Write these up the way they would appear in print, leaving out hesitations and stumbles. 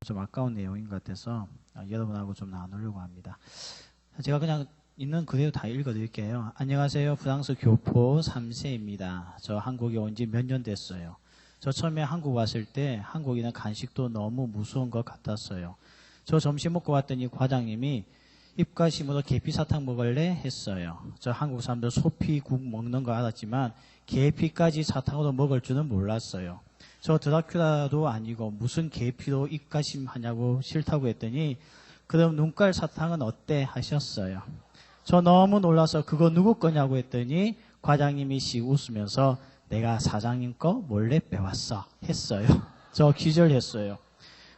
좀 아까운 내용인 것 같아서 여러분하고 좀 나누려고 합니다. 제가 그냥 있는 그대로 다 읽어드릴게요. 안녕하세요. 프랑스 교포 3세입니다. 저 한국에 온 지 몇 년 됐어요. 저 처음에 한국 왔을 때 한국인은 간식도 너무 무서운 것 같았어요. 저 점심 먹고 왔더니 과장님이 입가심으로 계피사탕 먹을래? 했어요. 저 한국 사람들 소피국 먹는 거 알았지만 계피까지 사탕으로 먹을 줄은 몰랐어요. 저 드라큘라도 아니고 무슨 계피로 입가심 하냐고 싫다고 했더니 그럼 눈깔 사탕은 어때? 하셨어요. 저 너무 놀라서 그거 누구 거냐고 했더니 과장님이 씩 웃으면서 내가 사장님 거 몰래 빼왔어 했어요. 저 기절했어요.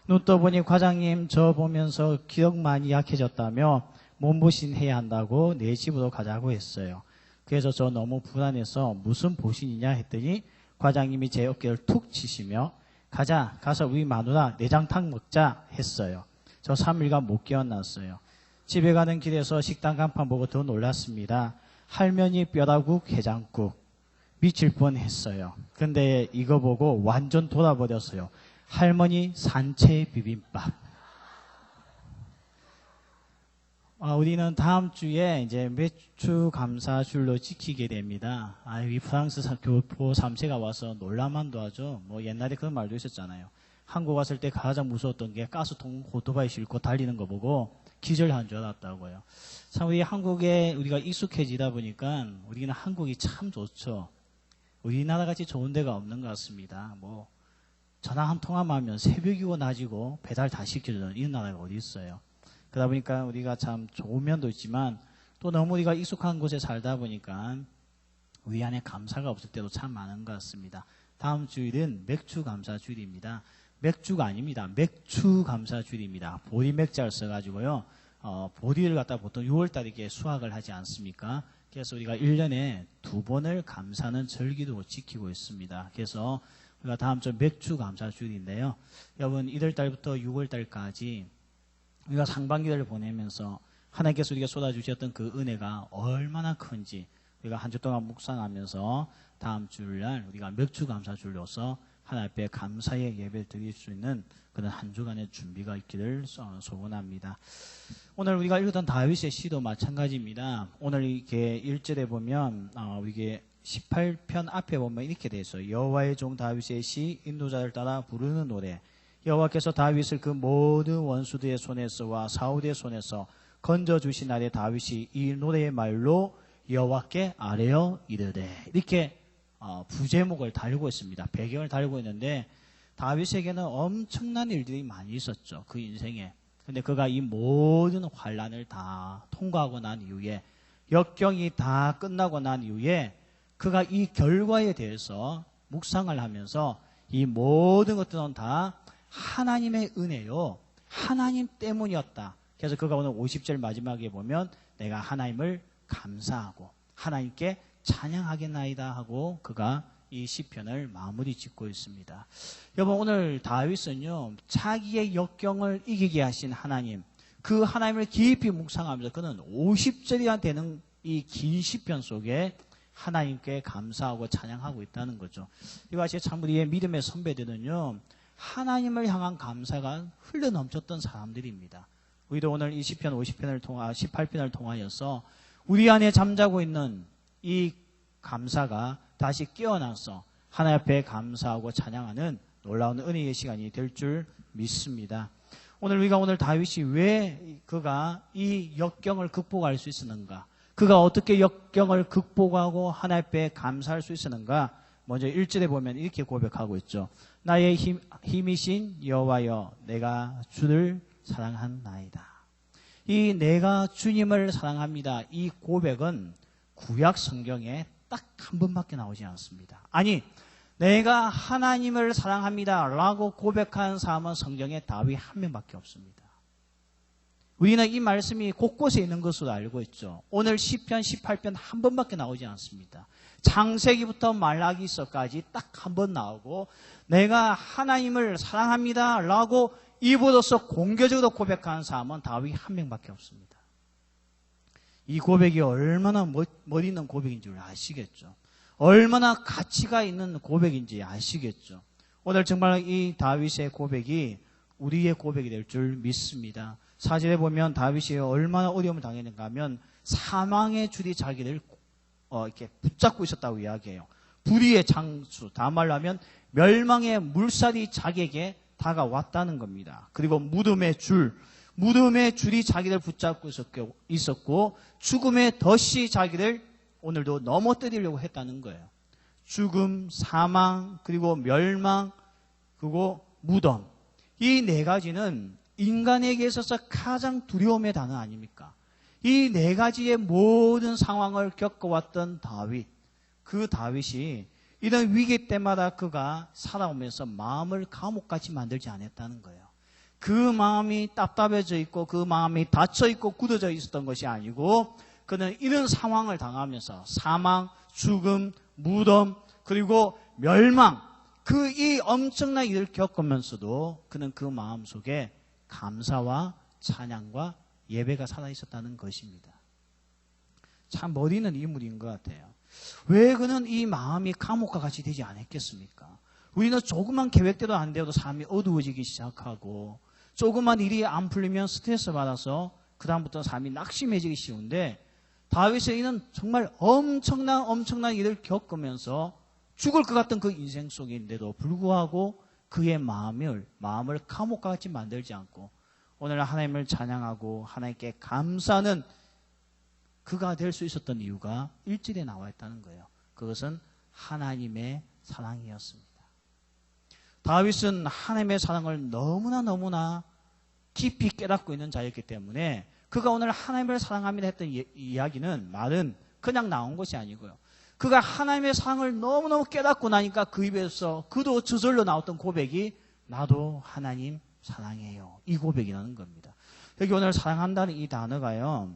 눈 떠보니 과장님 저 보면서 기억 많이 약해졌다며 몸보신 해야 한다고 내 집으로 가자고 했어요. 그래서 저 너무 불안해서 무슨 보신이냐 했더니 과장님이 제 어깨를 툭 치시며 가서 우리 마누라 내장탕 먹자 했어요. 저 3일간 못 깨어났어요. 집에 가는 길에서 식당 간판 보고 더 놀랐습니다. 할머니 뼈다국 해장국 미칠 뻔했어요. 근데 이거 보고 완전 돌아버렸어요. 할머니 산채 비빔밥. 우리는 다음 주에 이제 매주 감사줄로 지키게 됩니다. 이 프랑스 교포 3세가 와서 놀라만도 하죠. 뭐 옛날에 그런 말도 있었잖아요. 한국 왔을 때 가장 무서웠던 게 가스통 오토바이 싣고 달리는 거 보고 기절한 줄 알았다고요. 참 우리 한국에 우리가 익숙해지다 보니까 우리는 한국이 참 좋죠. 우리나라 같이 좋은 데가 없는 것 같습니다. 뭐 전화 한 통화만 하면 새벽이고 낮이고 배달 다 시켜주는 이런 나라가 어디 있어요. 그러다 보니까 우리가 참 좋은 면도 있지만 또 너무 우리가 익숙한 곳에 살다 보니까 우리 안에 감사가 없을 때도 참 많은 것 같습니다. 다음 주일은 맥주 감사주일입니다. 맥주가 아닙니다. 맥주 감사주일입니다. 보리 맥자를 써가지고요. 보리를 갖다 보통 6월달에 이렇게 수확을 하지 않습니까? 그래서 우리가 1년에 2번을 감사는 절기도 지키고 있습니다. 그래서 우리가 다음 주 맥주 감사주일인데요. 여러분 1월달부터 6월달까지 우리가 상반기를 보내면서 하나님께서 우리가 쏟아주셨던 그 은혜가 얼마나 큰지 우리가 한 주 동안 묵상하면서 다음 주일날 우리가 맥주 감사주일로서 하나님 앞에 감사의 예배를 드릴 수 있는 그런 한 주간의 준비가 있기를 소원합니다. 오늘 우리가 읽었던 다윗의 시도 마찬가지입니다. 오늘 이렇게 1절에 보면 이게 18편 앞에 보면 이렇게 되어 있어요. 여호와의 종 다윗의 시 인도자를 따라 부르는 노래. 여호와께서 다윗을 그 모든 원수들의 손에서와 사울의 손에서 건져주신 날에 다윗이 이 노래의 말로 여호와께 아뢰어 이르되 이렇게 부제목을 달고 있습니다. 배경을 달고 있는데 다윗에게는 엄청난 일들이 많이 있었죠. 그 인생에. 근데 그가 이 모든 환난을 다 통과하고 난 이후에 역경이 다 끝나고 난 이후에 그가 이 결과에 대해서 묵상을 하면서 이 모든 것들은 다 하나님의 은혜요. 하나님 때문이었다. 그래서 그가 오늘 50절 마지막에 보면 내가 하나님을 감사하고 하나님께 찬양하겠나이다 하고 그가 이 시편을 마무리 짓고 있습니다. 여러분 오늘 다윗은요. 자기의 역경을 이기게 하신 하나님 그 하나님을 깊이 묵상하면서 그는 50절이나 되는 이 긴 시편 속에 하나님께 감사하고 찬양하고 있다는 거죠. 이것이 참 우리의 믿음의 선배들은요. 하나님을 향한 감사가 흘러넘쳤던 사람들입니다. 우리도 오늘 이 시편 18편을 통하여서 우리 안에 잠자고 있는 이 감사가 다시 깨어나서 하나님 앞에 감사하고 찬양하는 놀라운 은혜의 시간이 될 줄 믿습니다. 오늘 다윗이 왜 그가 이 역경을 극복할 수 있었는가? 그가 어떻게 역경을 극복하고 하나님 앞에 감사할 수 있었는가? 먼저 1절에 보면 이렇게 고백하고 있죠. 나의 힘이신 여호와여 내가 주를 사랑한나이다. 이 내가 주님을 사랑합니다. 이 고백은 구약 성경에 딱 한 번밖에 나오지 않습니다. 아니 내가 하나님을 사랑합니다 라고 고백한 사람은 성경에 다윗 한 명밖에 없습니다. 우리는 이 말씀이 곳곳에 있는 것으로 알고 있죠. 오늘 시편 18편 한 번밖에 나오지 않습니다. 창세기부터 말라기서까지 딱 한 번 나오고 내가 하나님을 사랑합니다 라고 입으로서 공개적으로 고백하는 사람은 다윗 한 명밖에 없습니다. 이 고백이 얼마나 멋있는 고백인지 아시겠죠. 얼마나 가치가 있는 고백인지 아시겠죠. 오늘 정말 이 다윗의 고백이 우리의 고백이 될 줄 믿습니다. 사절에 보면 다윗이 얼마나 어려움을 당했는가 하면 사망의 줄이 자기를 이렇게 붙잡고 있었다고 이야기해요. 불의의 장수, 다음 말로 하면 멸망의 물살이 자기에게 다가왔다는 겁니다. 그리고 무덤의 줄이 자기를 붙잡고 있었고 죽음의 덫이 자기를 오늘도 넘어뜨리려고 했다는 거예요. 죽음, 사망, 그리고 멸망, 그리고 무덤. 이 네 가지는 인간에게 있어서 가장 두려움의 단어 아닙니까? 이 네 가지의 모든 상황을 겪어왔던 다윗, 그 다윗이 이런 위기 때마다 그가 살아오면서 마음을 감옥같이 만들지 않았다는 거예요. 그 마음이 답답해져 있고 그 마음이 닫혀 있고 굳어져 있었던 것이 아니고 그는 이런 상황을 당하면서 사망, 죽음, 무덤, 그리고 멸망, 그 이 엄청난 일을 겪으면서도 그는 그 마음 속에 감사와 찬양과 예배가 살아있었다는 것입니다. 참 머리 있는 인물인 것 같아요. 왜 그는 이 마음이 감옥과 같이 되지 않았겠습니까? 우리는 조그만 계획대로 안 되어도 삶이 어두워지기 시작하고 조그만 일이 안 풀리면 스트레스 받아서 그 다음부터 삶이 낙심해지기 쉬운데 다윗의 이는 정말 엄청난 일을 겪으면서 죽을 것 같은 그 인생 속인데도 불구하고 그의 마음을 감옥과 같이 만들지 않고 오늘 하나님을 찬양하고 하나님께 감사하는 그가 될 수 있었던 이유가 1절에 나와 있다는 거예요. 그것은 하나님의 사랑이었습니다. 다윗은 하나님의 사랑을 너무나 깊이 깨닫고 있는 자였기 때문에 그가 오늘 하나님을 사랑합니다 했던 이야기는 말은 그냥 나온 것이 아니고요. 그가 하나님의 사랑을 너무너무 깨닫고 나니까 그 입에서 그도 저절로 나왔던 고백이 나도 하나님 사랑해요. 이 고백이라는 겁니다. 여기 오늘 사랑한다는 이 단어가요.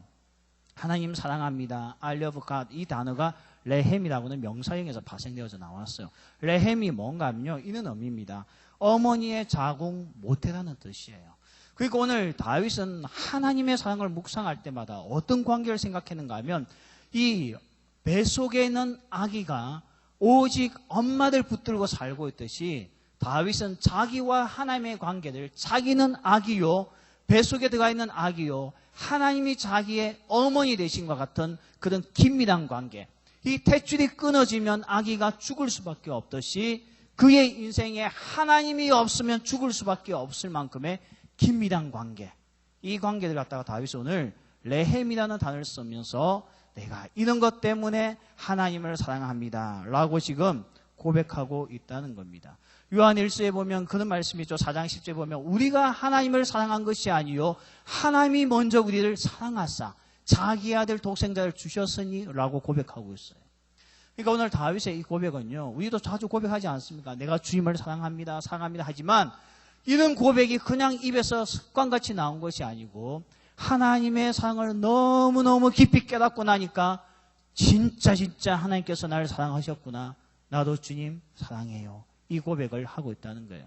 하나님 사랑합니다. I love God. 이 단어가 레헴이라고는 명사형에서 파생되어서 나왔어요. 레헴이 뭔가 하면요. 이는 의미입니다. 어머니의 자궁 모태라는 뜻이에요. 그리고 오늘 다윗은 하나님의 사랑을 묵상할 때마다 어떤 관계를 생각했는가 하면 이 뱃속에 있는 아기가 오직 엄마를 붙들고 살고 있듯이 다윗은 자기와 하나님의 관계를 자기는 아기요 뱃속에 들어가 있는 아기요 하나님이 자기의 어머니 되신과 같은 그런 긴밀한 관계, 이 탯줄이 끊어지면 아기가 죽을 수밖에 없듯이 그의 인생에 하나님이 없으면 죽을 수밖에 없을 만큼의 긴밀한 관계, 이 관계를 갖다가 다윗은 오늘 레헴이라는 단어를 쓰면서 내가 이런 것 때문에 하나님을 사랑합니다 라고 지금 고백하고 있다는 겁니다. 요한 1서에 보면 그런 말씀이 있죠. 4장 10절에 보면 우리가 하나님을 사랑한 것이 아니요 하나님이 먼저 우리를 사랑하사 자기 아들 독생자를 주셨으니 라고 고백하고 있어요. 그러니까 오늘 다윗의 이 고백은요, 우리도 자주 고백하지 않습니까? 내가 주님을 사랑합니다 하지만 이런 고백이 그냥 입에서 습관같이 나온 것이 아니고 하나님의 사랑을 너무너무 깊이 깨닫고 나니까 진짜 하나님께서 나를 사랑하셨구나. 나도 주님 사랑해요. 이 고백을 하고 있다는 거예요.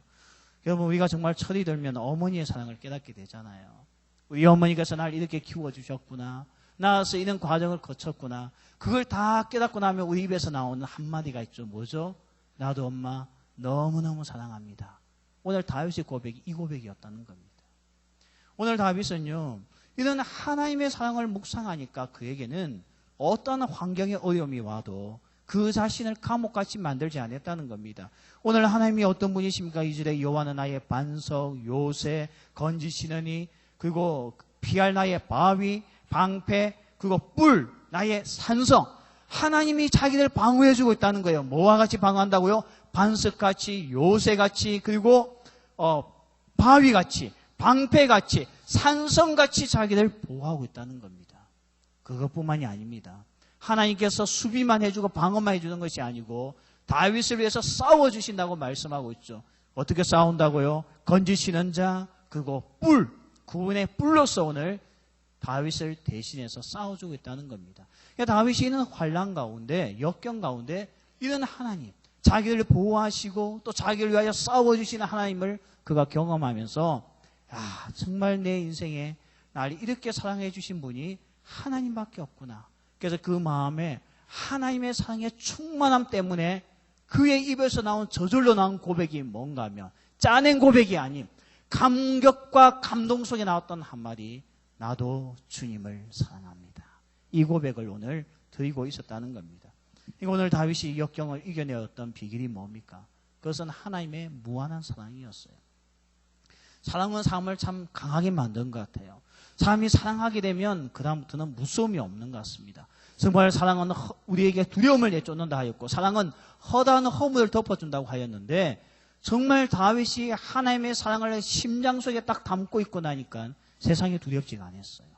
여러분, 우리가 정말 철이 들면 어머니의 사랑을 깨닫게 되잖아요. 우리 어머니께서 나를 이렇게 키워주셨구나. 낳아서 이런 과정을 거쳤구나. 그걸 다 깨닫고 나면 우리 입에서 나오는 한마디가 있죠. 뭐죠? 나도 엄마 너무너무 사랑합니다. 오늘 다윗의 고백이 이 고백이었다는 겁니다. 오늘 다윗은요, 이런 하나님의 사랑을 묵상하니까 그에게는 어떤 환경의 어려움이 와도 그 자신을 감옥같이 만들지 않았다는 겁니다. 오늘 하나님이 어떤 분이십니까? 2절에 여호와는 나의 반석, 요새, 건지시느니, 그리고 피할 나의 바위, 방패, 그리고 뿔, 나의 산성. 하나님이 자기를 방어해주고 있다는 거예요. 뭐와 같이 방어한다고요? 반석같이, 요새같이, 그리고 바위같이, 방패같이, 산성같이 자기를 보호하고 있다는 겁니다. 그것뿐만이 아닙니다. 하나님께서 수비만 해주고 방어만 해주는 것이 아니고 다윗을 위해서 싸워주신다고 말씀하고 있죠. 어떻게 싸운다고요? 건지시는 자, 그리고 구원의 뿔로서 오늘 다윗을 대신해서 싸워주고 있다는 겁니다. 그러니까 다윗이 있는 환난 가운데, 역경 가운데 이런 하나님, 자기를 보호하시고 또 자기를 위하여 싸워주시는 하나님을 그가 경험하면서 정말 내 인생에 나를 이렇게 사랑해 주신 분이 하나님밖에 없구나. 그래서 그 마음에 하나님의 사랑의 충만함 때문에 그의 입에서 나온 저절로 나온 고백이 뭔가 하면 짜낸 고백이 아닌 감격과 감동 속에 나왔던 한마디, 나도 주님을 사랑합니다. 이 고백을 오늘 드리고 있었다는 겁니다. 오늘 다윗이 역경을 이겨내었던 비결이 뭡니까? 그것은 하나님의 무한한 사랑이었어요. 사랑은 사람을 참 강하게 만든 것 같아요. 사람이 사랑하게 되면 그 다음부터는 무서움이 없는 것 같습니다. 정말 사랑은 우리에게 두려움을 내쫓는다 하였고, 사랑은 허다한 허물을 덮어준다고 하였는데, 정말 다윗이 하나님의 사랑을 심장 속에 딱 담고 있고 나니까 세상이 두렵지가 않았어요.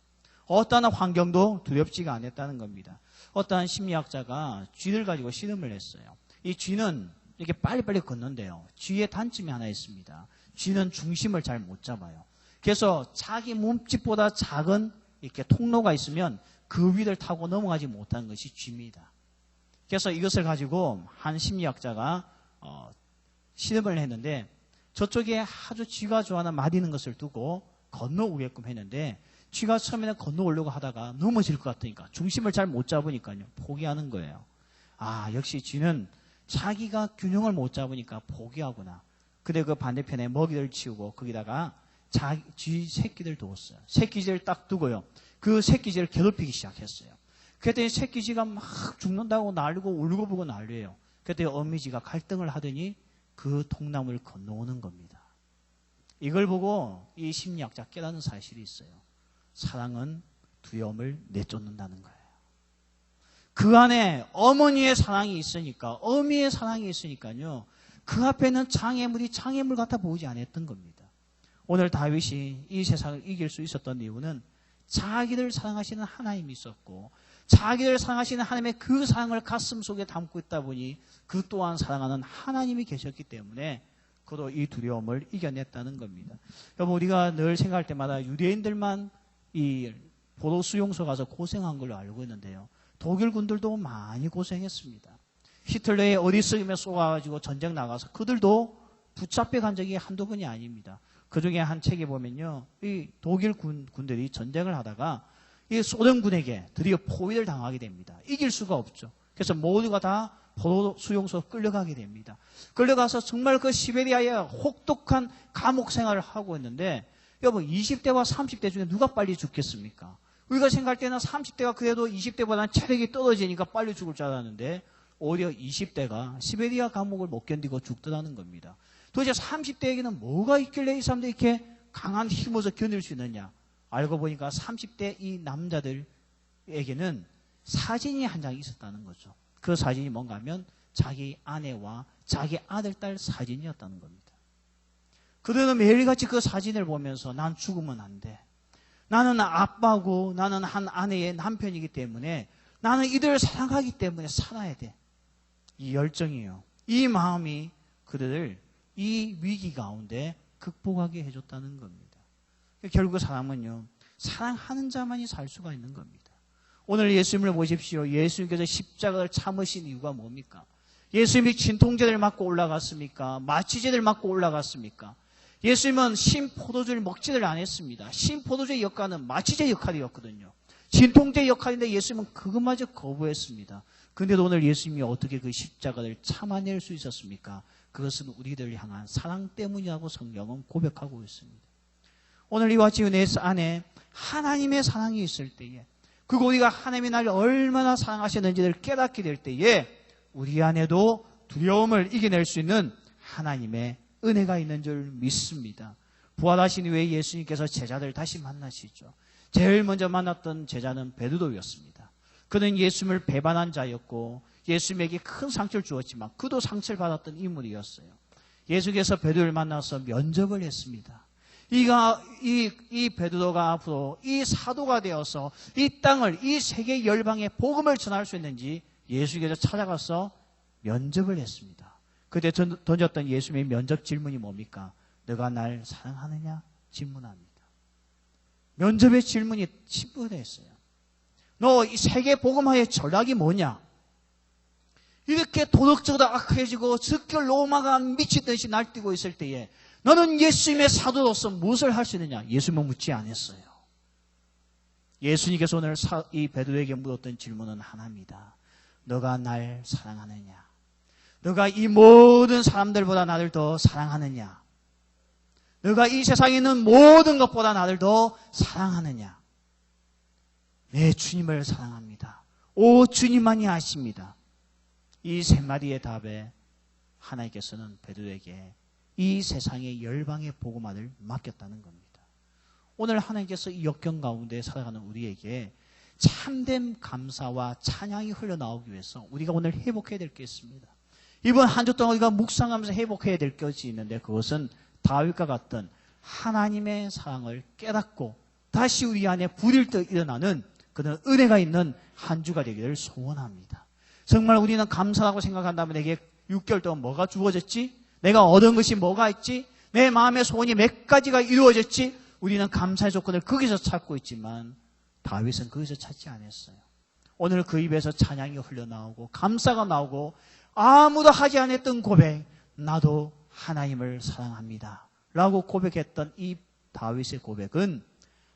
어떠한 환경도 두렵지가 않았다는 겁니다. 어떠한 심리학자가 쥐를 가지고 실험을 했어요. 이 쥐는 이렇게 빨리빨리 걷는데요. 쥐의 단점이 하나 있습니다. 쥐는 중심을 잘 못 잡아요. 그래서 자기 몸집보다 작은 이렇게 통로가 있으면 그 위를 타고 넘어가지 못하는 것이 쥐입니다. 그래서 이것을 가지고 한 심리학자가 실험을 했는데, 저쪽에 아주 쥐가 좋아하는 맛 있는 것을 두고 건너오게끔 했는데, 쥐가 처음에는 건너오려고 하다가 넘어질 것 같으니까 중심을 잘 못 잡으니까요, 포기하는 거예요. 아, 역시 쥐는 자기가 균형을 못 잡으니까 포기하구나. 근데 그 반대편에 먹이를 치우고 거기다가 쥐 새끼들 두었어요. 새끼쥐를 딱 두고요, 그 새끼쥐를 괴롭히기 시작했어요. 그랬더니 새끼쥐가 막 죽는다고 난리고 울고불고 난리예요. 그랬더니 어미쥐가 갈등을 하더니 그 통나무를 건너오는 겁니다. 이걸 보고 이 심리학자 깨닫는 사실이 있어요. 사랑은 두려움을 내쫓는다는 거예요. 그 안에 어머니의 사랑이 있으니까, 어미의 사랑이 있으니까요, 그 앞에는 장애물이 장애물 같아 보이지 않았던 겁니다. 오늘 다윗이 이 세상을 이길 수 있었던 이유는 자기를 사랑하시는 하나님이 있었고, 자기를 사랑하시는 하나님의 그 사랑을 가슴 속에 담고 있다 보니 그 또한 사랑하는 하나님이 계셨기 때문에 그도 이 두려움을 이겨냈다는 겁니다. 여러분, 우리가 늘 생각할 때마다 유대인들만 이 포로 수용소 가서 고생한 걸로 알고 있는데요, 독일 군들도 많이 고생했습니다. 히틀러의 어리석임에 쏘아가지고 전쟁 나가서 그들도 붙잡혀 간 적이 한두 번이 아닙니다. 그 중에 한 책에 보면요, 이 독일 군들이 전쟁을 하다가 이 소련군에게 드디어 포위를 당하게 됩니다. 이길 수가 없죠. 그래서 모두가 다 포로 수용소 끌려가게 됩니다. 끌려가서 정말 그 시베리아에 혹독한 감옥 생활을 하고 있는데, 여러분, 20대와 30대 중에 누가 빨리 죽겠습니까? 우리가 생각할 때는 30대가 그래도 20대보다는 체력이 떨어지니까 빨리 죽을 줄 알았는데, 오히려 20대가 시베리아 감옥을 못 견디고 죽더라는 겁니다. 도대체 30대에게는 뭐가 있길래 이 사람들이 이렇게 강한 힘으로 견딜 수 있느냐? 알고 보니까 30대 이 남자들에게는 사진이 한 장 있었다는 거죠. 그 사진이 뭔가 하면 자기 아내와 자기 아들, 딸 사진이었다는 겁니다. 그들은 매일같이 그 사진을 보면서 난 죽으면 안 돼. 나는 아빠고 나는 한 아내의 남편이기 때문에 나는 이들을 사랑하기 때문에 살아야 돼. 이 열정이요, 이 마음이 그들을 이 위기 가운데 극복하게 해줬다는 겁니다. 결국 사람은요, 사랑하는 자만이 살 수가 있는 겁니다. 오늘 예수님을 보십시오. 예수님께서 십자가를 참으신 이유가 뭡니까? 예수님이 진통제를 맞고 올라갔습니까? 마취제를 맞고 올라갔습니까? 예수님은 신포도주를 먹지를 않았습니다. 신포도주의 역할은 마취제 역할이었거든요. 진통제 역할인데 예수님은 그것마저 거부했습니다. 그런데도 오늘 예수님이 어떻게 그 십자가를 참아낼 수 있었습니까? 그것은 우리들을 향한 사랑 때문이라고 성경은 고백하고 있습니다. 오늘 이와 같이 내 안에 하나님의 사랑이 있을 때에, 그리고 우리가 하나님이 나를 얼마나 사랑하셨는지를 깨닫게 될 때에 우리 안에도 두려움을 이겨낼 수 있는 하나님의 은혜가 있는 줄 믿습니다. 부활하신 후에 예수님께서 제자들 다시 만나시죠. 제일 먼저 만났던 제자는 베드로였습니다. 그는 예수님을 배반한 자였고 예수님에게 큰 상처를 주었지만 그도 상처를 받았던 인물이었어요. 예수께서 베드로를 만나서 면접을 했습니다. 이 베드로가 앞으로 이 사도가 되어서 이 땅을, 이 세계 열방에 복음을 전할 수 있는지 예수께서 찾아가서 면접을 했습니다. 그때 던졌던 예수님의 면접 질문이 뭡니까? 너가 날 사랑하느냐? 질문합니다. 면접의 질문이 심플했어요. 너 이 세계 복음화의 전략이 뭐냐? 이렇게 도덕적으로 악해지고 적결 로마가 미치듯이 날뛰고 있을 때에 너는 예수님의 사도로서 무엇을 할 수 있느냐? 예수님은 묻지 않았어요. 예수님께서 오늘 이 베드로에게 물었던 질문은 하나입니다. 너가 날 사랑하느냐? 너가 이 모든 사람들보다 나를 더 사랑하느냐? 너가 이 세상에 있는 모든 것보다 나를 더 사랑하느냐? 내 주님을 사랑합니다. 오, 주님만이 아십니다. 이 세 마디의 답에 하나님께서는 베드로에게 이 세상의 열방의 복음화를 맡겼다는 겁니다. 오늘 하나님께서 이 역경 가운데 살아가는 우리에게 참된 감사와 찬양이 흘러나오기 위해서 우리가 오늘 회복해야 될 게 있습니다. 이번 한 주 동안 우리가 묵상하면서 회복해야 될 것이 있는데, 그것은 다윗과 같던 하나님의 사랑을 깨닫고 다시 우리 안에 불일 듯 일어나는 그런 은혜가 있는 한 주가 되기를 소원합니다. 정말 우리는 감사라고 생각한다면 내게 6개월 동안 뭐가 주어졌지? 내가 얻은 것이 뭐가 있지? 내 마음의 소원이 몇 가지가 이루어졌지? 우리는 감사의 조건을 거기서 찾고 있지만 다윗은 거기서 찾지 않았어요. 오늘 그 입에서 찬양이 흘러나오고 감사가 나오고 아무도 하지 않았던 고백, 나도 하나님을 사랑합니다 라고 고백했던 이 다윗의 고백은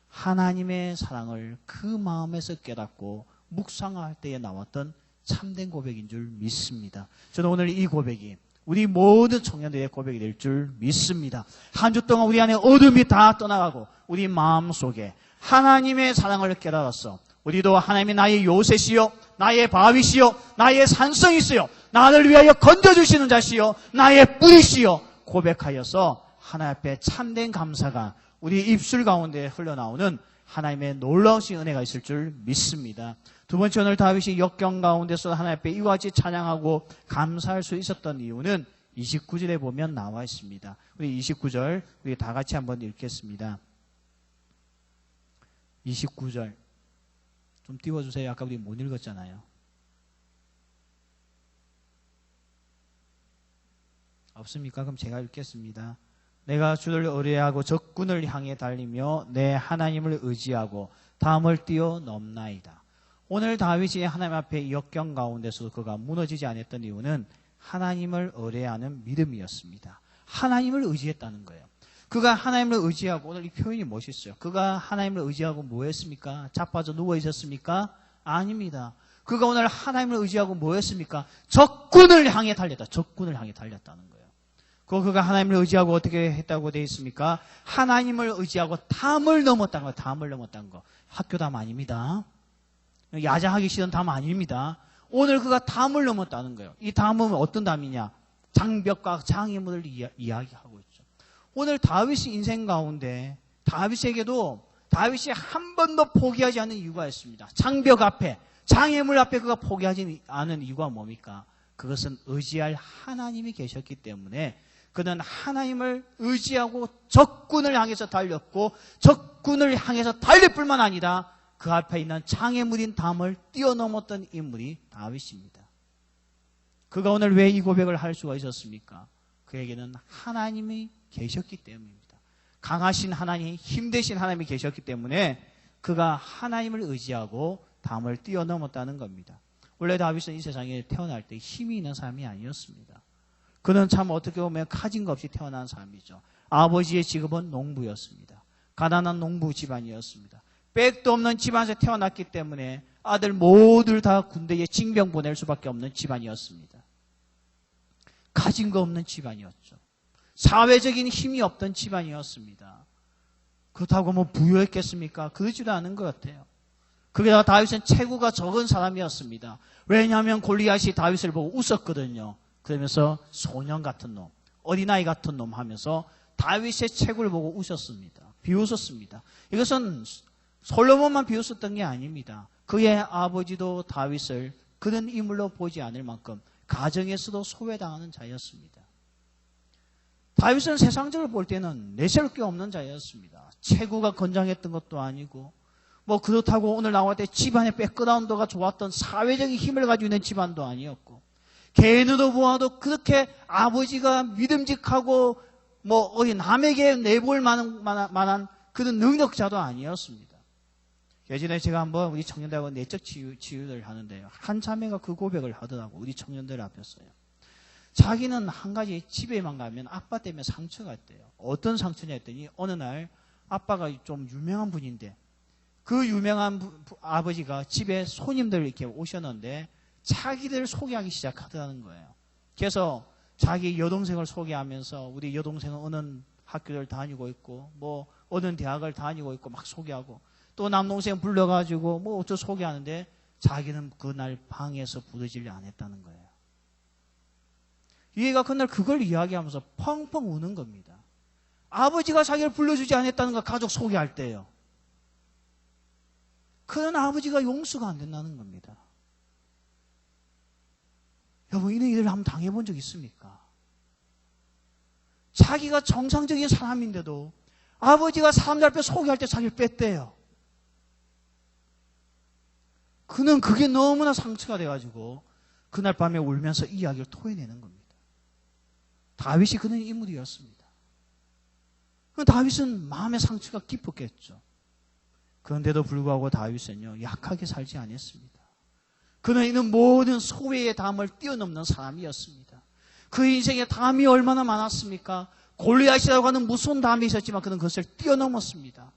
하나님의 사랑을 그 마음에서 깨닫고 묵상할 때에 나왔던 참된 고백인 줄 믿습니다. 저는 오늘 이 고백이 우리 모든 청년들의 고백이 될 줄 믿습니다. 한 주 동안 우리 안에 어둠이 다 떠나가고 우리 마음속에 하나님의 사랑을 깨달았어. 우리도 하나님이 나의 요새시요, 나의 바위시요, 나의 산성이시요, 나를 위하여 건져주시는 자시요, 나의 뿌리시요 고백하여서 하나님 앞에 참된 감사가 우리 입술 가운데 흘러나오는 하나님의 놀라우신 은혜가 있을 줄 믿습니다. 두 번째, 오늘 다윗이 역경 가운데서 하나님 앞에 이와 같이 찬양하고 감사할 수 있었던 이유는 29절에 보면 나와 있습니다. 우리 29절 우리 다 같이 한번 읽겠습니다. 29절 좀 띄워주세요. 아까 우리 못 읽었잖아요. 없습니까? 그럼 제가 읽겠습니다. 내가 주를 의뢰하고 적군을 향해 달리며 내 하나님을 의지하고 담을 뛰어넘나이다. 오늘 다윗이 하나님 앞에 역경 가운데서 그가 무너지지 않았던 이유는 하나님을 의뢰하는 믿음이었습니다. 하나님을 의지했다는 거예요. 그가 하나님을 의지하고, 오늘 이 표현이 멋있어요. 그가 하나님을 의지하고 뭐 했습니까? 자빠져 누워 있었습니까? 아닙니다. 그가 오늘 하나님을 의지하고 뭐 했습니까? 적군을 향해 달렸다. 적군을 향해 달렸다는 거예요. 그가 하나님을 의지하고 어떻게 했다고 되어 있습니까? 하나님을 의지하고 담을 넘었다는 거예요. 담을 넘었다는 거. 학교 담 아닙니다. 야자하기 싫은 담 아닙니다. 오늘 그가 담을 넘었다는 거예요. 이 담은 어떤 담이냐? 장벽과 장애물을 이야기하고 있죠. 오늘 다윗의 인생 가운데 다윗에게도 다윗이 한 번도 포기하지 않는 이유가 있습니다. 장벽 앞에, 장애물 앞에 그가 포기하지 않은 이유가 뭡니까? 그것은 의지할 하나님이 계셨기 때문에 그는 하나님을 의지하고 적군을 향해서 달렸고, 적군을 향해서 달릴 뿐만 아니라 그 앞에 있는 장애물인 담을 뛰어넘었던 인물이 다윗입니다. 그가 오늘 왜 이 고백을 할 수가 있었습니까? 그에게는 하나님이 계셨기 때문입니다. 강하신 하나님, 힘대신 하나님이 계셨기 때문에 그가 하나님을 의지하고 담을 뛰어넘었다는 겁니다. 원래 다윗은 이 세상에 태어날 때 힘이 있는 사람이 아니었습니다. 그는 참 어떻게 보면 가진 것 없이 태어난 사람이죠. 아버지의 직업은 농부였습니다. 가난한 농부 집안이었습니다. 백도 없는 집안에서 태어났기 때문에 아들 모두를 다 군대에 징병 보낼 수밖에 없는 집안이었습니다. 가진 거 없는 집안이었죠. 사회적인 힘이 없던 집안이었습니다. 그렇다고 뭐 부유했겠습니까? 그러지도 않은 것 같아요. 그게다가 다윗은 체구가 적은 사람이었습니다. 왜냐하면 골리앗이 다윗을 보고 웃었거든요. 그러면서 소년 같은 놈, 어린아이 같은 놈 하면서 다윗의 체구를 보고 웃었습니다. 비웃었습니다. 이것은 솔로몬만 비웃었던 게 아닙니다. 그의 아버지도 다윗을 그런 인물로 보지 않을 만큼 가정에서도 소외당하는 자였습니다. 다윗은 세상적으로 볼 때는 내세울 게 없는 자였습니다. 체구가 건장했던 것도 아니고, 뭐 그렇다고 오늘 나올 때 집안의 백그라운드가 좋았던 사회적인 힘을 가지고 있는 집안도 아니었고, 개인으로 보아도 그렇게 아버지가 믿음직하고 뭐 어디 남에게 내볼 만한 그런 능력자도 아니었습니다. 예전에 제가 한번 우리 청년들하고 내적 치유를 하는데요. 한 자매가 그 고백을 하더라고. 우리 청년들 앞에서요. 자기는 한 가지 집에만 가면 아빠 때문에 상처가 있대요. 어떤 상처냐 했더니 어느 날 아빠가 좀 유명한 분인데 그 유명한 아버지가 집에 손님들 이렇게 오셨는데 자기들을 소개하기 시작하더라는 거예요. 그래서 자기 여동생을 소개하면서 우리 여동생은 어느 학교를 다니고 있고 뭐 어느 대학을 다니고 있고 막 소개하고 또 남동생 불러가지고 뭐 어쩌 소개하는데 자기는 그날 방에서 부르짖을 안 했다는 거예요. 얘가 그날 그걸 이야기하면서 펑펑 우는 겁니다. 아버지가 자기를 불러주지 않았다는 거 가족 소개할 때요. 그런 아버지가 용서가 안 된다는 겁니다. 여러분, 이런 일을 한번 당해본 적 있습니까? 자기가 정상적인 사람인데도 아버지가 사람들 앞에 소개할 때 자기를 뺐대요. 그는 그게 너무나 상처가 돼가지고 그날 밤에 울면서 이 이야기를 토해내는 겁니다. 다윗이 그런 인물이었습니다. 다윗은 마음의 상처가 깊었겠죠. 그런데도 불구하고 다윗은요, 약하게 살지 않았습니다. 그는 이는 모든 소외의 담을 뛰어넘는 사람이었습니다. 그 인생에 담이 얼마나 많았습니까? 골리앗이라고 하는 무서운 담이 있었지만 그는 그것을 뛰어넘었습니다.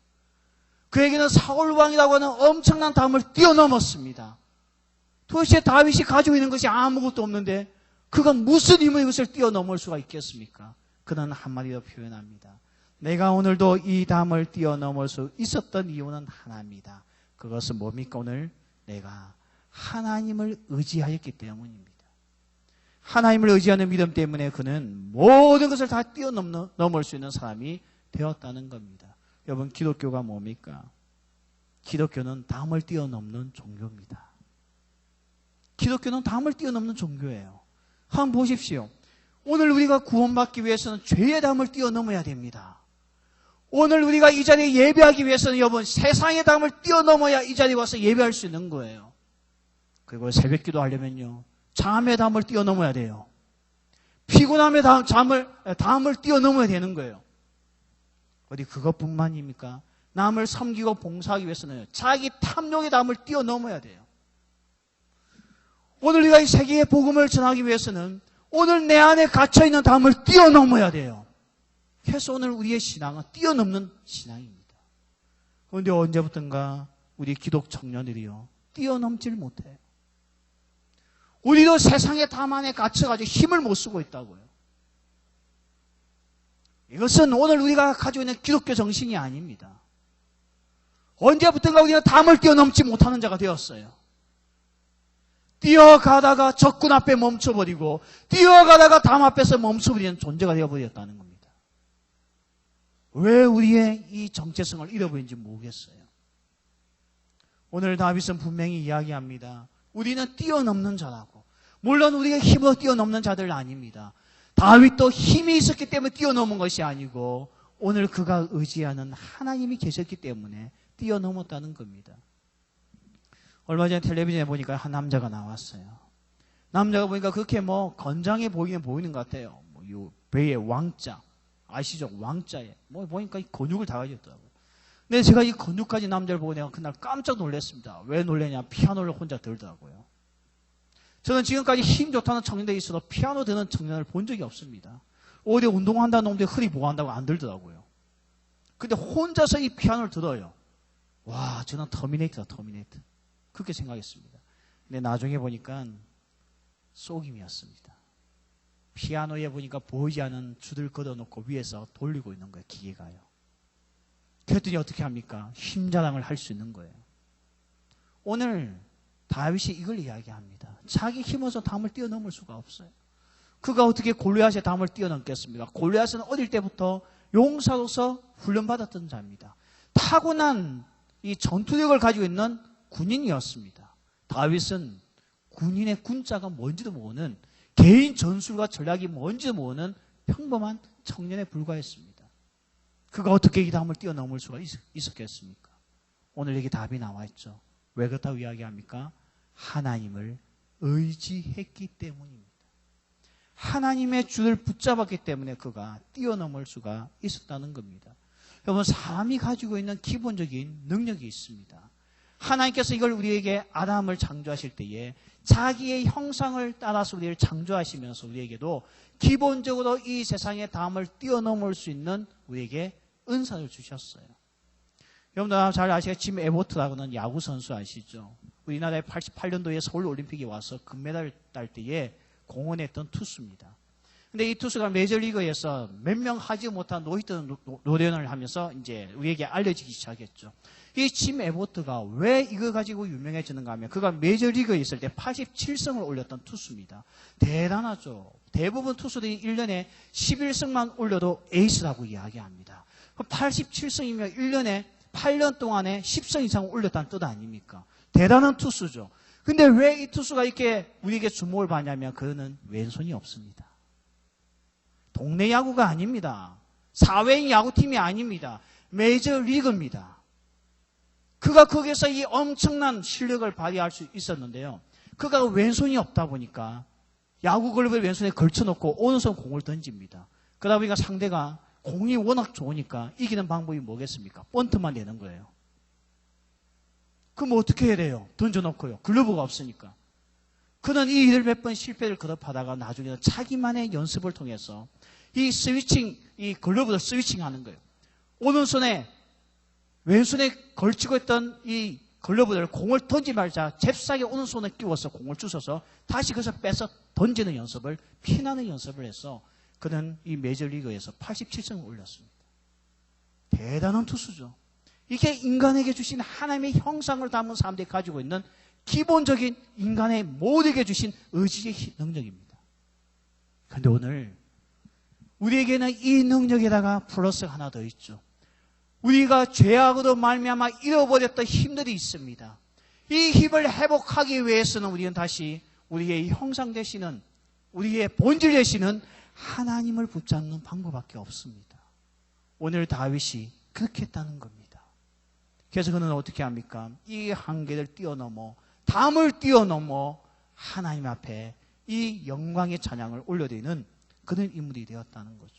그에게는 사울 왕이라고 하는 엄청난 담을 뛰어넘었습니다. 도대체 다윗이 가지고 있는 것이 아무것도 없는데 그가 무슨 힘으로 이것을 뛰어넘을 수가 있겠습니까? 그는 한마디로 표현합니다. 내가 오늘도 이 담을 뛰어넘을 수 있었던 이유는 하나입니다. 그것은 뭡니까? 오늘 내가 하나님을 의지하였기 때문입니다. 하나님을 의지하는 믿음 때문에 그는 모든 것을 다 뛰어넘을 수 있는 사람이 되었다는 겁니다. 여러분, 기독교가 뭡니까? 기독교는 담을 뛰어넘는 종교입니다. 기독교는 담을 뛰어넘는 종교예요. 한번 보십시오. 오늘 우리가 구원받기 위해서는 죄의 담을 뛰어넘어야 됩니다. 오늘 우리가 이 자리에 예배하기 위해서는 여러분 세상의 담을 뛰어넘어야 이 자리에 와서 예배할 수 있는 거예요. 그리고 새벽기도 하려면요, 잠의 담을 뛰어넘어야 돼요. 피곤함의 담을 뛰어넘어야 되는 거예요. 어디 그것뿐만입니까? 남을 섬기고 봉사하기 위해서는 자기 탐욕의 담을 뛰어넘어야 돼요. 오늘 우리가 이 세계의 복음을 전하기 위해서는 오늘 내 안에 갇혀있는 담을 뛰어넘어야 돼요. 그래서 오늘 우리의 신앙은 뛰어넘는 신앙입니다. 그런데 언제부턴가 우리 기독 청년들이요, 뛰어넘질 못해요. 우리도 세상의 담 안에 갇혀가지고 힘을 못 쓰고 있다고요. 이것은 오늘 우리가 가지고 있는 기독교 정신이 아닙니다. 언제부턴가 우리가 담을 뛰어넘지 못하는 자가 되었어요. 뛰어가다가 적군 앞에 멈춰버리고 뛰어가다가 담 앞에서 멈춰버리는 존재가 되어버렸다는 겁니다. 왜 우리의 이 정체성을 잃어버린지 모르겠어요. 오늘 다윗은 분명히 이야기합니다. 우리는 뛰어넘는 자라고. 물론 우리가 힘으로 뛰어넘는 자들 아닙니다. 다윗도 힘이 있었기 때문에 뛰어넘은 것이 아니고 오늘 그가 의지하는 하나님이 계셨기 때문에 뛰어넘었다는 겁니다. 얼마 전에 텔레비전에 보니까 한 남자가 나왔어요. 남자가 보니까 그렇게 뭐 건장해 보이는 것 같아요. 뭐 요 배에 왕자, 아시죠? 왕자에 뭐 보니까 이 근육을 다 가졌더라고요. 근데 제가 이 근육 가진 남자를 보고 내가 그날 깜짝 놀랐습니다. 왜 놀랐냐? 피아노를 혼자 들더라고요. 저는 지금까지 힘 좋다는 청년들이 있어도 피아노 드는 청년을 본 적이 없습니다. 어디 운동한다는 놈들이 허리 보호한다고 안 들더라고요. 근데 혼자서 이 피아노를 들어요. 와, 저는 터미네이터다, 터미네이터. 그렇게 생각했습니다. 근데 나중에 보니까 속임이었습니다. 피아노에 보니까 보이지 않은 줄을 걷어놓고 위에서 돌리고 있는 거예요, 기계가요. 그랬더니 어떻게 합니까? 힘자랑을 할 수 있는 거예요. 오늘 다윗이 이걸 이야기합니다. 자기 힘으로서 담을 뛰어넘을 수가 없어요. 그가 어떻게 골리앗의 담을 뛰어넘겠습니까? 골리앗은 어릴 때부터 용사로서 훈련받았던 자입니다. 타고난 이 전투력을 가지고 있는 군인이었습니다. 다윗은 군인의 군자가 뭔지도 모르는, 개인 전술과 전략이 뭔지도 모르는 평범한 청년에 불과했습니다. 그가 어떻게 이 담을 뛰어넘을 수가 있었겠습니까? 오늘 여기 답이 나와 있죠. 왜 그렇다고 이야기합니까? 하나님을 의지했기 때문입니다. 하나님의 줄을 붙잡았기 때문에 그가 뛰어넘을 수가 있었다는 겁니다. 여러분, 사람이 가지고 있는 기본적인 능력이 있습니다. 하나님께서 이걸 우리에게 아담을 창조하실 때에 자기의 형상을 따라서 우리를 창조하시면서 우리에게도 기본적으로 이 세상의 담을 뛰어넘을 수 있는 우리에게 은사를 주셨어요. 여러분들 잘 아시겠지만 짐 에버트라고는 야구 선수 아시죠? 우리나라에 88년도에 서울올림픽에 와서 금메달을 딸 때에 공헌했던 투수입니다. 근데 이 투수가 메이저리그에서 몇 명 하지 못한 노히트 노련을 하면서 이제 우리에게 알려지기 시작했죠. 이 짐 에보트가 왜 이거 가지고 유명해지는가 하면 그가 메이저리그에 있을 때 87승을 올렸던 투수입니다. 대단하죠. 대부분 투수들이 1년에 11승만 올려도 에이스라고 이야기합니다. 87승이면 1년에 8년 동안에 10승 이상 올렸다는 뜻 아닙니까? 대단한 투수죠. 근데 왜 이 투수가 이렇게 우리에게 주목을 받냐면 그는 왼손이 없습니다. 동네 야구가 아닙니다. 사회인 야구팀이 아닙니다. 메이저리그입니다. 그가 거기서 이 엄청난 실력을 발휘할 수 있었는데요. 그가 왼손이 없다 보니까 야구 글러브를 왼손에 걸쳐놓고 오른손 공을 던집니다. 그러다 보니까 상대가 공이 워낙 좋으니까 이기는 방법이 뭐겠습니까? 번트만 내는 거예요. 그럼 어떻게 해야 돼요? 던져놓고요. 글러브가 없으니까. 그는 이 일을 몇 번 실패를 거듭하다가 나중에는 자기만의 연습을 통해서 이 스위칭, 이 글러브를 스위칭하는 거예요. 오른손에 왼손에 걸치고 있던 이 글러브를 공을 던지말자 잽싸게 오른손에 끼워서 공을 주워서 다시 그것을 빼서 던지는 연습을, 피나는 연습을 해서 그는 이 메이저리그에서 87승을 올렸습니다. 대단한 투수죠. 이게 인간에게 주신 하나님의 형상을 담은 사람들이 가지고 있는 기본적인 인간의 모두에게 주신 의지의 능력입니다. 그런데 오늘 우리에게는 이 능력에다가 플러스가 하나 더 있죠. 우리가 죄악으로 말미암아 잃어버렸던 힘들이 있습니다. 이 힘을 회복하기 위해서는 우리는 다시 우리의 형상 되시는, 우리의 본질 되시는 하나님을 붙잡는 방법밖에 없습니다. 오늘 다윗이 그렇게 했다는 겁니다. 그래서 그는 어떻게 합니까? 이 한계를 뛰어넘어, 담을 뛰어넘어 하나님 앞에 이 영광의 찬양을 올려드리는 그런 인물이 되었다는 거죠.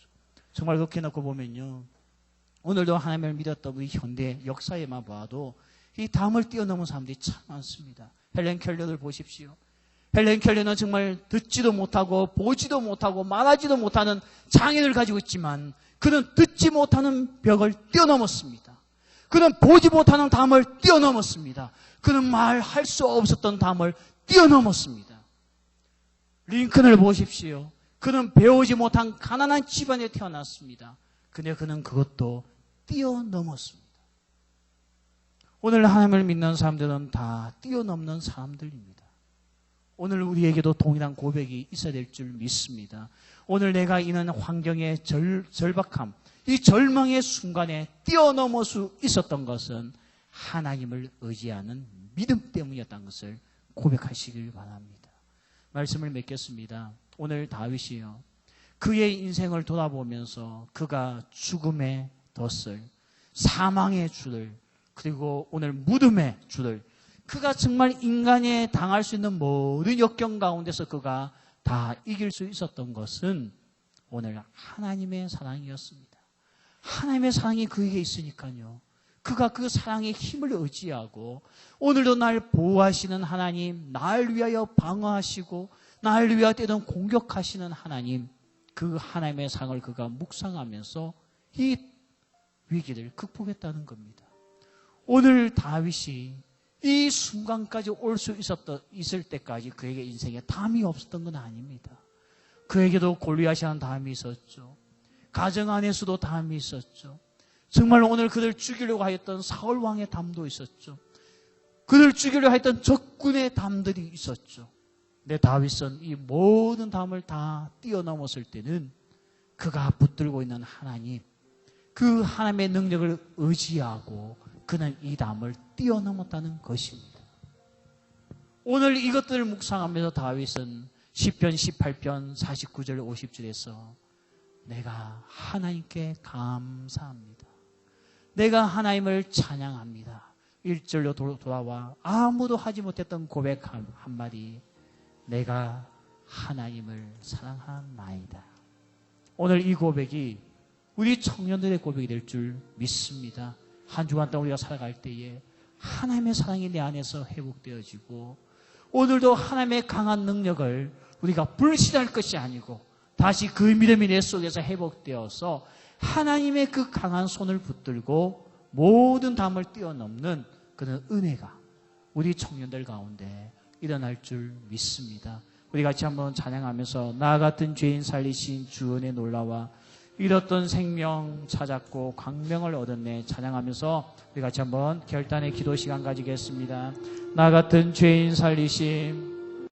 정말 그렇게 놓고 보면요, 오늘도 하나님을 믿었던 우리 현대 역사에만 봐도 이 담을 뛰어넘은 사람들이 참 많습니다. 헬렌 켈러를 보십시오. 헬렌 켈러는 정말 듣지도 못하고 보지도 못하고 말하지도 못하는 장애를 가지고 있지만 그는 듣지 못하는 벽을 뛰어넘었습니다. 그는 보지 못하는 담을 뛰어넘었습니다. 그는 말할 수 없었던 담을 뛰어넘었습니다. 링컨을 보십시오. 그는 배우지 못한 가난한 집안에 태어났습니다. 근데 그는 그것도 뛰어넘었습니다. 오늘 하나님을 믿는 사람들은 다 뛰어넘는 사람들입니다. 오늘 우리에게도 동일한 고백이 있어야 될 줄 믿습니다. 오늘 내가 있는 환경의 절박함, 이 절망의 순간에 뛰어넘을 수 있었던 것은 하나님을 의지하는 믿음 때문이었다는 것을 고백하시길 바랍니다. 말씀을 맺겠습니다. 오늘 다윗이요, 그의 인생을 돌아보면서 그가 죽음의 덫을, 사망의 줄을, 그리고 오늘 무덤의 줄을, 그가 정말 인간에 당할 수 있는 모든 역경 가운데서 그가 다 이길 수 있었던 것은 오늘 하나님의 사랑이었습니다. 하나님의 사랑이 그에게 있으니까요, 그가 그 사랑의 힘을 의지하고 오늘도 날 보호하시는 하나님, 날 위하여 방어하시고 날 위하여 때론 공격하시는 하나님, 그 하나님의 사랑을 그가 묵상하면서 이 위기를 극복했다는 겁니다. 오늘 다윗이 이 순간까지 올 수 있을 때까지 그에게 인생에 담이 없었던 건 아닙니다. 그에게도 골리앗이라는 담이 있었죠. 가정 안에서도 담이 있었죠. 정말 오늘 그를 죽이려고 하였던 사울 왕의 담도 있었죠. 그를 죽이려고 했던 적군의 담들이 있었죠. 내 다윗은 이 모든 담을 다 뛰어넘었을 때는 그가 붙들고 있는 하나님, 그 하나님의 능력을 의지하고 그는 이 담을 뛰어넘었다는 것입니다. 오늘 이것들을 묵상하면서 다윗은 시편 18편 49절 50절에서 내가 하나님께 감사합니다. 내가 하나님을 찬양합니다. 1절로 돌아와 아무도 하지 못했던 고백 한마디, 내가 하나님을 사랑하나이다. 오늘 이 고백이 우리 청년들의 고백이 될 줄 믿습니다. 한 주간 동안 우리가 살아갈 때에 하나님의 사랑이 내 안에서 회복되어지고 오늘도 하나님의 강한 능력을 우리가 불신할 것이 아니고 다시 그 믿음이 내 속에서 회복되어서 하나님의 그 강한 손을 붙들고 모든 담을 뛰어넘는 그런 은혜가 우리 청년들 가운데 일어날 줄 믿습니다. 우리 같이 한번 찬양하면서 나 같은 죄인 살리신 주 은혜 놀라와 잃었던 생명 찾았고 광명을 얻었네 찬양하면서 우리 같이 한번 결단의 기도 시간 가지겠습니다. 나 같은 죄인 살리심